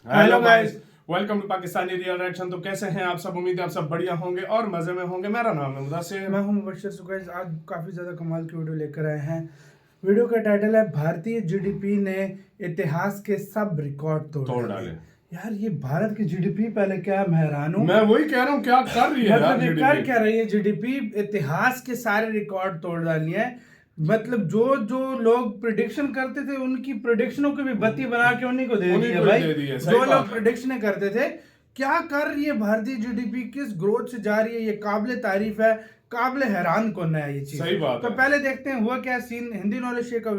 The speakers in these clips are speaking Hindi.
Hello guys, welcome to Pakistani real reaction. तो कैसे हैं आप सब? उम्मीद है आप सब बढ़िया होंगे और मजे में होंगे। मेरा नाम है मुदस्सिर, मैं हूं मुबशर। सो गाइस, आज काफ़ी ज़्यादा कमाल की वीडियो लेकर आए हैं। वीडियो का टाइटल है भारतीय जीडीपी ने इतिहास के सब रिकॉर्ड तोड़ डाले। यार ये भारत की जीडीपी पहले क्या, मैं हैरान हूँ। मैं वही कह रहा हूँ, क्या कर रही है यार मतलब कर क्या रही है जीडीपी? इतिहास के सारे रिकॉर्ड तोड़ डाली है। मतलब जो जो लोग प्रिडिक्शन करते थे उनकी प्रिडिक्शनों को भी बत्ती बना के उन्हीं को दे दिया भाई। जो लोग प्रिडिक्शन करते थे, क्या कर रही है भारतीय जीडीपी, किस ग्रोथ से जा रही है, ये काबिल तारीफ है, काबिल हैरान कौन है ये चीज। सही बात तो पहले देखते हैं हुआ क्या सीन। हिंदी नॉलेज शो का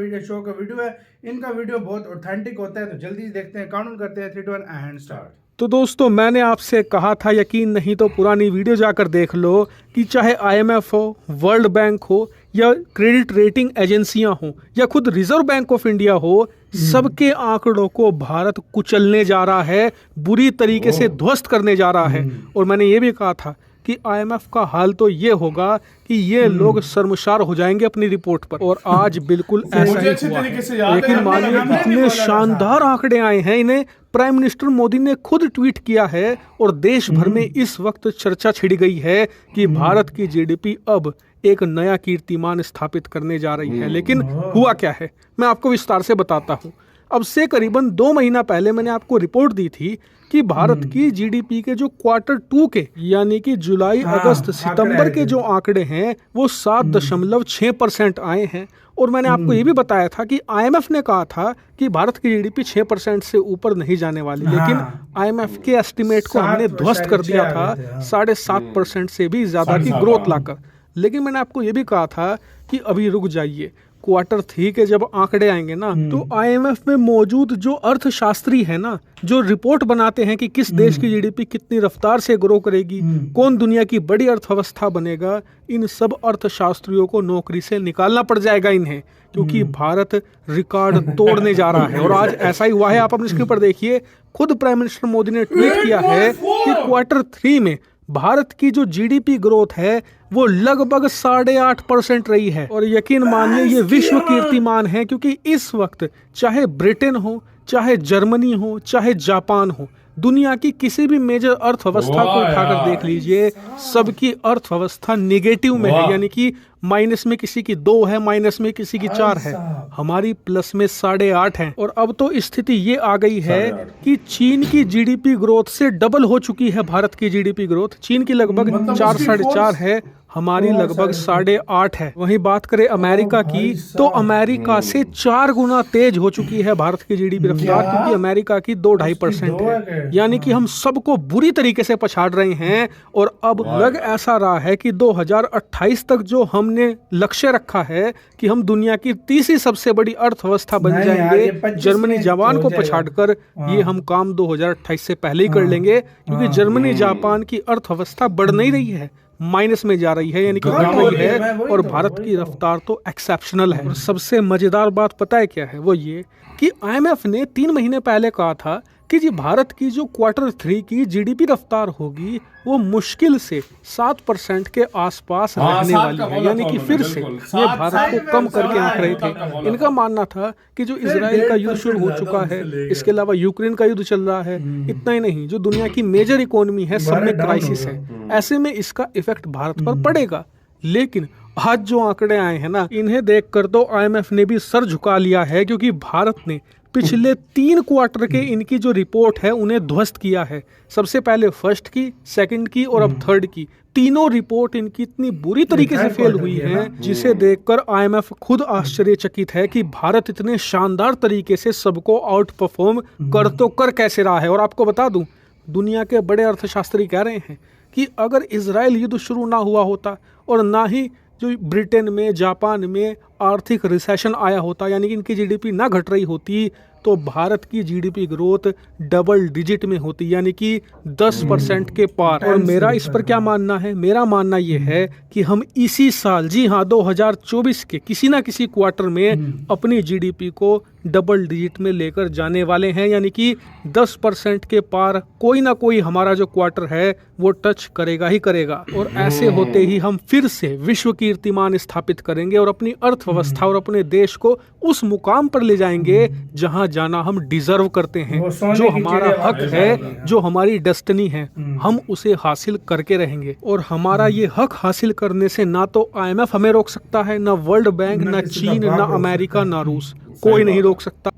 वीडियो है। इनका वीडियो बहुत ऑथेंटिक होता है, तो जल्दी देखते हैं। काउंट करते हैं 3 2 1 एंड स्टार्ट। तो दोस्तों, मैंने आपसे कहा था, यकीन नहीं तो पुरानी वीडियो जाकर देख लो, कि चाहे आईएमएफ हो, वर्ल्ड बैंक हो, या क्रेडिट रेटिंग एजेंसियां हो, या खुद रिजर्व बैंक ऑफ इंडिया हो, सबके आंकड़ों को भारत कुचलने जा रहा है, बुरी तरीके से ध्वस्त करने जा रहा है। और मैंने ये भी कहा था कि आईएमएफ का हाल तो ये होगा कि ये लोग शर्मसार हो जाएंगे अपनी रिपोर्ट पर। और आज बिल्कुल ऐसा ही हुआ है। लेकिन मानिए कितने शानदार आंकड़े आए हैं। इन्हें प्राइम मिनिस्टर मोदी ने खुद ट्वीट किया है और देश भर में इस वक्त चर्चा छिड़ गई है कि भारत की जीडीपी अब एक नया कीर्तिमान स्थापित करने जा रही है। लेकिन हुआ क्या है, मैं आपको विस्तार से बताता हूँ। अब से करीबन 2 महीना पहले मैंने आपको रिपोर्ट दी थी कि भारत की जीडीपी के जो Q2 के, यानी कि जुलाई, अगस्त, सितंबर के जो आंकड़े हैं वो 7.6% आए हैं। और मैंने आपको ये भी बताया था कि आईएमएफ ने कहा था कि भारत की जीडीपी 6% से ऊपर नहीं जाने वाली। लेकिन आईएमएफ के एस्टिमेट को हमने ध्वस्त कर दिया था 7.5% से भी ज्यादा की ग्रोथ लाकर। लेकिन मैंने आपको ये भी कहा था कि अभी रुक जाइए, Q3 के जब आंकड़े आएंगे ना, तो आईएमएफ में मौजूद जो अर्थशास्त्री है ना, जो रिपोर्ट बनाते हैं कि किस देश की जीडीपी कितनी रफ्तार से ग्रो करेगी, कौन दुनिया की बड़ी अर्थव्यवस्था बनेगा, इन सब अर्थशास्त्रियों को नौकरी से निकालना पड़ जाएगा इन्हें, क्योंकि भारत रिकॉर्ड तोड़ने जा रहा है। और आज ऐसा ही हुआ है। आप अपनी स्क्रीन पर देखिए, खुद प्राइम मिनिस्टर मोदी ने ट्वीट किया है कि Q3 में भारत की जो जीडीपी ग्रोथ है वो लगभग 8.5% रही है। और यकीन मानिए ये विश्व कीर्तिमान है, क्योंकि इस वक्त चाहे ब्रिटेन हो, चाहे जर्मनी हो, चाहे जापान हो, दुनिया की किसी भी मेजर अर्थव्यवस्था को उठाकर देख लीजिए, सबकी अर्थव्यवस्था निगेटिव में है। यानी कि माइनस में किसी की 2 है, माइनस में किसी की 4 है, हमारी प्लस में 8.5 है। और अब तो स्थिति ये आ गई है कि चीन की जीडीपी ग्रोथ से डबल हो चुकी है भारत की जीडीपी ग्रोथ। चीन की लगभग 4 4.5 है, हमारी लगभग 8.5 है। वहीं बात करें अमेरिका की, तो अमेरिका से 4 गुना तेज हो चुकी है भारत की जीडीपी रफ्तार, क्योंकि अमेरिका की 2-2.5% है। यानी कि हम सबको बुरी तरीके से पछाड़ रहे हैं। और अब लग ऐसा रहा है कि 2028 तक जो हमने लक्ष्य रखा है कि हम दुनिया की तीसरी सबसे बड़ी अर्थव्यवस्था बन जाएंगे जर्मनी जापान को पछाड़कर, ये हम काम 2028 से पहले ही कर लेंगे, क्योंकि जर्मनी जापान की अर्थव्यवस्था बढ़ नहीं रही है, माइनस में जा रही है, यानी कि घट रही है। और भारत की रफ्तार तो एक्सेप्शनल है। और सबसे मजेदार बात पता है क्या है? वो ये कि आईएमएफ ने 3 महीने पहले कहा था कि जी भारत की जो Q3 की जीडीपी रफ्तार होगी वो मुश्किल से 7% के आसपास रहने वाली है। यानी कि फिर से ये भारत को कम करके आंक रहे थे। इनका मानना था कि जो इजराइल का युद्ध शुरू हो चुका है, इसके अलावा यूक्रेन का युद्ध चल रहा है, इतना ही नहीं, जो दुनिया की मेजर इकोनॉमी है सब में क्राइसिस है, ऐसे में इसका इफेक्ट भारत पर पड़ेगा। लेकिन आज जो आंकड़े आए हैं ना, इन्हें देखकर तो आईएमएफ ने भी सर झुका लिया है, क्योंकि भारत ने पिछले 3 क्वार्टर के इनकी जो रिपोर्ट है उन्हें ध्वस्त किया है। सबसे पहले फर्स्ट की, सेकंड की और अब थर्ड की। तीनों रिपोर्ट इनकी इतनी बुरी तरीके से फेल हुई है, जिसे देखकर आईएमएफ खुद आश्चर्यचकित है कि भारत इतने शानदार तरीके से सबको आउट परफॉर्म कर कैसे रहा है। और आपको बता दूं, दुनिया के बड़े अर्थशास्त्री कह रहे हैं कि अगर इजराइल युद्ध शुरू ना हुआ होता और ना ही जो ब्रिटेन में, जापान में आर्थिक रिसेशन आया होता, यानी कि इनकी जीडीपी ना घट रही होती, तो भारत की जीडीपी ग्रोथ डबल डिजिट में होती, यानी कि 10% के पार। और मेरा इस पर क्या मानना है? मेरा मानना यह है कि हम इसी साल, जी हाँ, 2024 के किसी ना किसी क्वार्टर में अपनी जीडीपी को डबल डिजिट में लेकर जाने वाले हैं, यानी कि 10% के पार कोई ना कोई हमारा जो क्वार्टर है वो टच करेगा ही करेगा। और ऐसे होते ही हम फिर से विश्व कीर्तिमान स्थापित करेंगे और अपनी अर्थव्यवस्था और अपने देश को उस मुकाम पर ले जाएंगे जहां जाना हम डिजर्व करते हैं, वो सोने जो की हमारा चिड़िया हक वापस है, आएगी, हाँ। जो हमारी डेस्टिनी है, हम उसे हासिल करके रहेंगे। और हमारा ये हक हासिल करने से ना तो IMF हमें रोक सकता है, ना वर्ल्ड बैंक, ना ना किसी का चीन, बाप ना रोक अमेरिका, सकता है। ना रूस, कोई नहीं रोक सकता।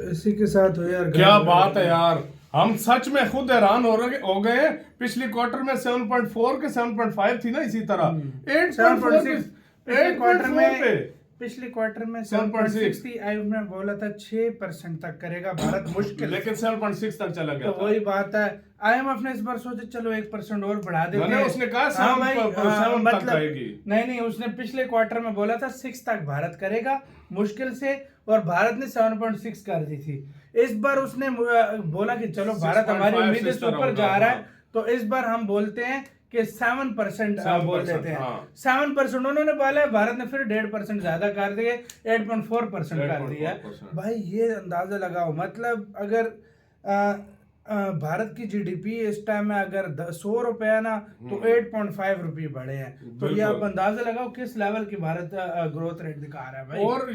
इसी के साथ हो यार, क्या बात है यार, हम सच में खुद हैरान हो गए हैं। पिछली क्वार्टर में 7.4 के 7.5 थी ना, इसी तरह 8.4 पिछले क्वार्टर में 7.6 थी। ने बोला था 6% तक करेगा भारत मुश्किल, लेकिन 7.6 तक चला गया। तो वही बात है, IMF ने इस बार सोचा चलो 1% और बढ़ा देते हैं। उसने कहा 7 तक आएगी। नहीं, उसने पिछले क्वार्टर में बोला था 6 तक भारत करेगा मुश्किल से, और भारत ने 7.6 कर दी थी। इस बार उसने बोला कि चलो भारत हमारी उम्मीद से ऊपर जा रहा है, तो इस बार हम बोलते हैं कि 7% बोल देते हैं। 7% उन्होंने बोला है, भारत ने फिर 1.5% ज्यादा कर दिए, 8.4% कर दिया। भाई ये अंदाजा लगाओ, मतलब अगर भारत की GDP इस टाइम में अगर 100 रुपया ना, तो 8.5 रुपये बढ़े हैं। तो ये आप अंदाजा लगाओ किस लेवल की भारत ग्रोथ रेट दिखा रहा है भाई। और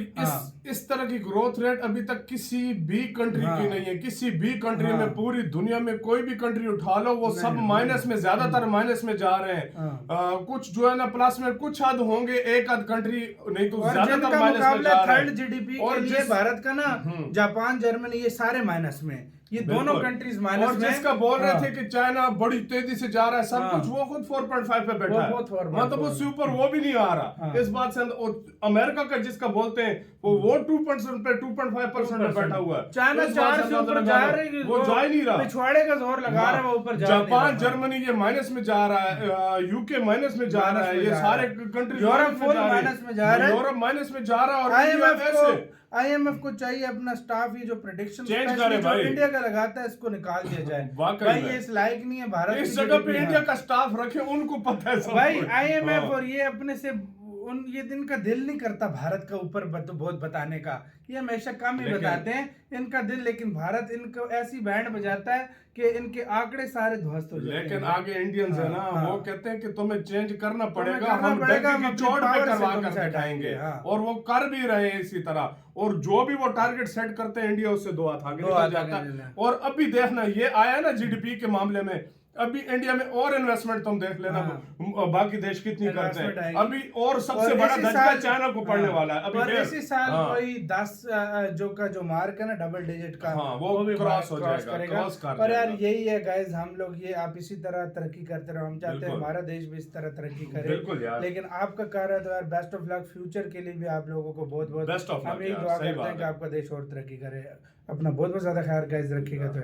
इस तरह की ग्रोथ रेट अभी तक किसी भी कंट्री की नहीं है। किसी भी कंट्री में, पूरी दुनिया में कोई भी कंट्री उठा लो, वो सब माइनस में, ज्यादातर माइनस में जा रहे हैं। कुछ जो है ना प्लस में, कुछ हद होंगे, एक आध कंट्री, नहीं तो ज्यादातर माइनस में जा रहे हैं। थर्ड GDP के लिए भारत का ना, जापान, जर्मनी, ये सारे माइनस में, ये दोनों कंट्रीज माइनस में। और जिसका बोल रहे थे कि चाइना बड़ी तेजी से जा रहा है सब कुछ, वो खुद 4.5 पे बैठा है, मतलब उससे ऊपर वो भी नहीं आ रहा। इस बात से अमेरिका का जिसका बोलते हैं वो 2% पे 2.5% पे बैठा हुआ है। चाइना 4 से ऊपर जा रही है, वो जा ही नहीं रहा, पिछवाड़े का जोर लगा रहा है, वो ऊपर जा रहा है। जापान, जर्मनी ये माइनस में जा रहा है, UK माइनस में जा रहा है, ये सारे कंट्री, यूरोप फुल माइनस में जा रहा है, यूरोप माइनस में जा रहा है। और IMF को चाहिए अपना स्टाफ, ये जो प्रेडिक्शन चेंज करे भाई, इंडिया का लगाता है, इसको निकाल दिया जाए। भाई ये इस लायक नहीं है भारत, इस जगह पे इंडिया का स्टाफ रखे, उनको पता है सब भाई। IMF और ये अपने से ये दिन का दिल नहीं करता भारत का ऊपर बहुत बताने का, ये हमेशा कम ही बताते हैं इनका दिल, लेकिन भारत इनको ऐसी बैंड बजाता है कि इनके आंकड़े सारे ध्वस्त हो जाते हैं। लेकिन आगे इंडियंस है ना, वो कहते हैं कि तुम्हें चेंज करना पड़ेगा, हम डंके की चोट पे करवा कर बैठाएंगे, और वो कर भी रहे हैं इसी तरह। और जो भी वो टारगेट सेट करते हैं, इंडिया उससे 2 हाथ आगे निकल जाता है। और अभी देखना, ये आया ना GDP के मामले में, अभी इंडिया में और इन्वेस्टमेंट तुम देख लेना, बाकी देश कितनी करते हैं अभी, और सबसे बड़ा धक्का चाइना को पड़ने वाला है अभी। इसी साल कोई 10 जो मार्क है ना, डबल डिजिट का, वो भी क्रॉस हो करेगा। पर यार यही है गाइस, हम लोग ये, आप इसी तरह तरक्की करते रहो, हम चाहते हैं हमारा देश भी इस तरह तरक्की करे। लेकिन आपका कार्य तो यार बेस्ट ऑफ लक, फ्यूचर के लिए भी आप लोगों को बहुत बहुत बेस्ट ऑफ लक, हम यही दुआ करते हैं कि आपका देश और तरक्की करे। अपना बहुत बहुत ज्यादा ख्याल गाइस रखिएगा। तो